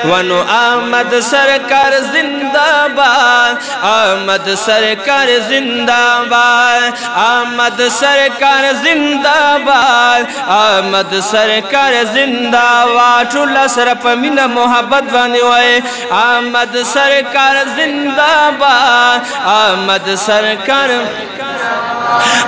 ونو احمد سرکار زندہ باد احمد سرکار زندہ باد احمد سرکار زندہ باد احمد سرکار زندہ باد ټول سره په مینه محبت باندې وای احمد سرکار زندہ باد احمد سرکار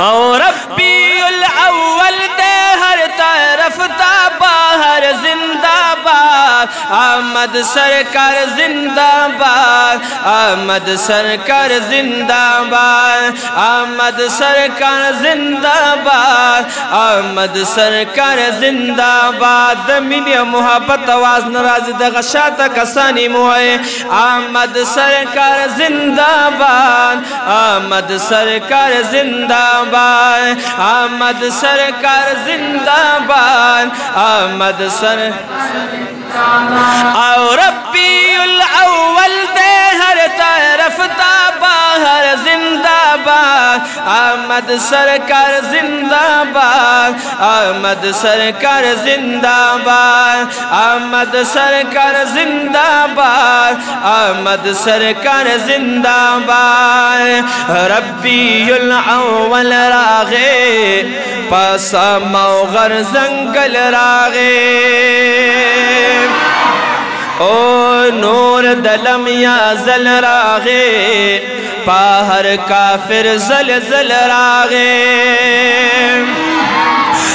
او ربی الاول دے ہر طرف تا باہر زندہ باد احمد سرکار زندہ باد احمد سرکار زندہ باد احمد سرکار زندہ باد احمد سرکار زندہ باد مینی محبت آواز ناراض دغه شاته کسانی موئے احمد سرکار زندہ باد احمد سرکار زندہ باد احمد سرکار زندہ باد احمد او ربی الاول دے ہر طرف تا باہر زندہ باد احمد سرکار زندہ باد احمد سرکار زندہ باد احمد سرکار زندہ باد احمد سرکار زندہ باد ربی الاول راغے پاسا موغر زنگل راغے او نور دلم یا زل راغے پاہر کافر زلزل راغے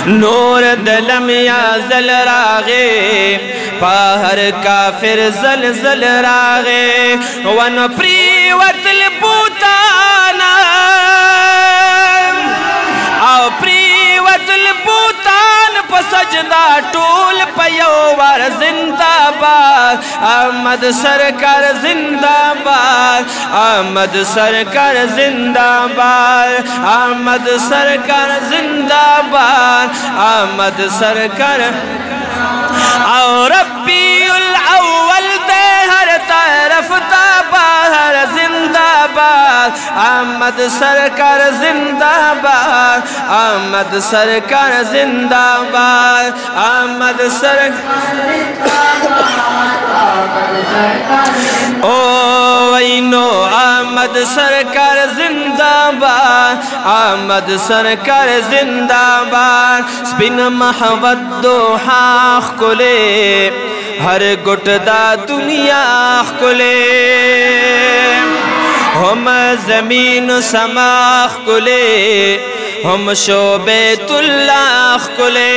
نور دلم یا زل راغے پاہر کافر زلزل راغے ون پریوت البوتانا او پریوت البوتان پسجدہ ٹول پیوار زندہ باد احمد سرکار زندہ باد احمد سرکار زندہ باد احمد سرکار زندہ باد احمد سرکار او ربی الاول دے ہر طرف تا باہر زندہ باد احمد سرکار زندہ باد احمد سرکار زندہ باد احمد او وینو احمد سرکار زندہ باد احمد سرکار زندہ باد سپین محبت دوحاخ کلے ہر گٹ دا دنیا کلے ہم زمین سماخ کلے ہم شعبیت اللہ کلے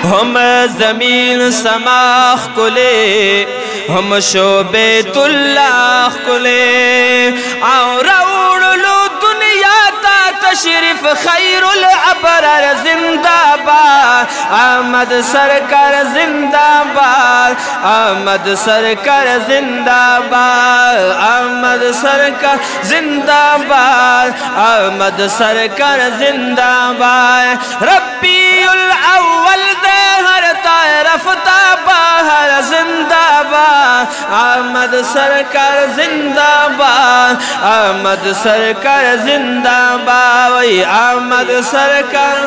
ہم زمین سماخ کلے ہم شعبیت اللہ کلے اور اوڑلو دنیا تا تشریف خیر العبرار زندہ باد احمد سرکار زندہ باد احمد سرکار زندہ باد احمد سرکار زندہ باد احمد سرکار زندہ باد ربی الاول دے ہر طرف تا باہر زندہ باد احمد سرکار زندہ باد احمد سرکار زندہ باد وی احمد سرکار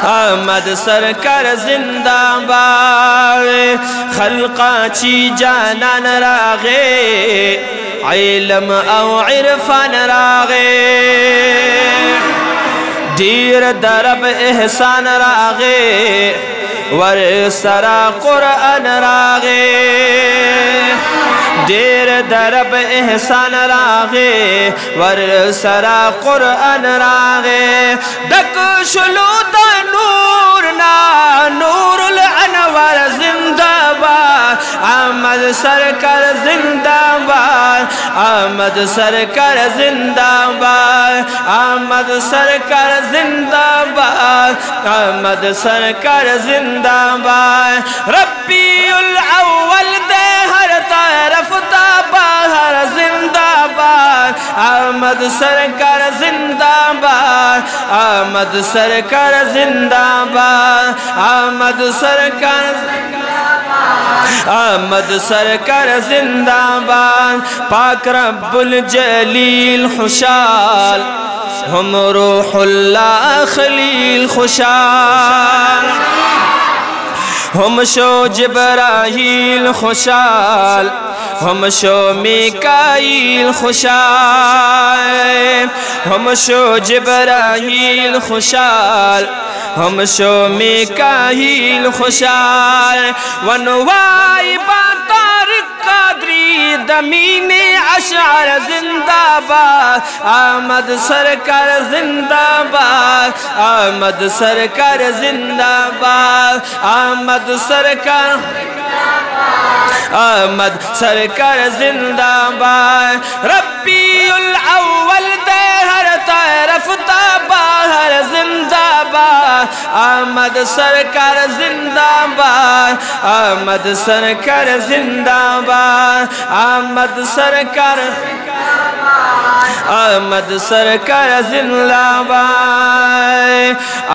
احمد سرکار زندہ باد خلقا چی جانان راغے علم او عرفان راغے دیر درب احسان راغے ور سرا قرآن راغے دیر درب احسان راغے ور سرا قرآن راغے دک شلو دا نورنا نور الانوار زندہ باد احمد سرکار زندہ باد احمد سرکار زندہ باد احمد سرکار زندہ باد احمد سرکار زندہ باد ربی الاول دے ہر طرف تا باہر زندہ باد احمد سرکار زندہ باد احمد سرکار زندہ باد احمد سرکار احمد سرکار زندہ باد پاک رب الجلیل خوشال ہم روح اللہ خلیل خوشال ہم شو جبرائیل خوشحال ہم شو میکائیل خوشحال ہم شو جبرائیل خوشحال ہم شو میکائیل خوشحال ونوائی طارق قادری دمین اشعر زندہ باد احمد سرکار زندہ باد احمد سرکار زندہ باد احمد سرکار احمد سرکار زندہ باد ربیع الاول دے ہر طرف باہر زندہ باد احمد سرکار زندہ باد احمد سرکار زندہ باد احمد سرکار احمد سرکار زندہ باد